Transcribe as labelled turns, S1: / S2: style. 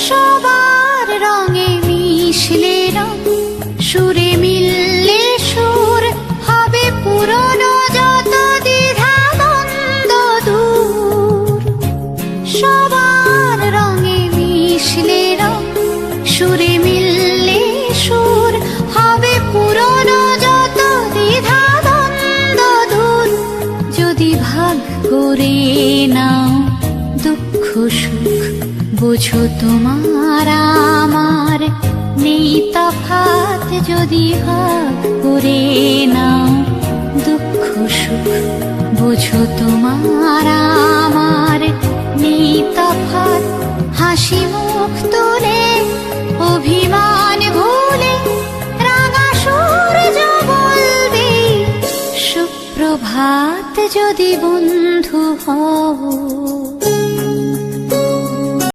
S1: সবার রঙে মিশলে রং, সুরে মিললে সুর, হবে পুরনো যত দ্বিধা দ্বন্দ্ব দূর। সবার রঙে মিশলে রং, সুরে মিললে সুর, হবে পুরনো যত দ্বিধা দ্বন্দ্ব দূর। যদি ভাগ করে নাও দুঃখ সুখ, বোঝো তোমার আমার নেই তফাৎ। যদি ভাগ করে নাও দুঃখ সুখ, বোঝো তোমার আমার নেই তফাৎ। হাসি মুখ তুলে অভিমান ভুলে রাঙা সূর্য বলবে সুপ্রভাত। যদি বন্ধু হও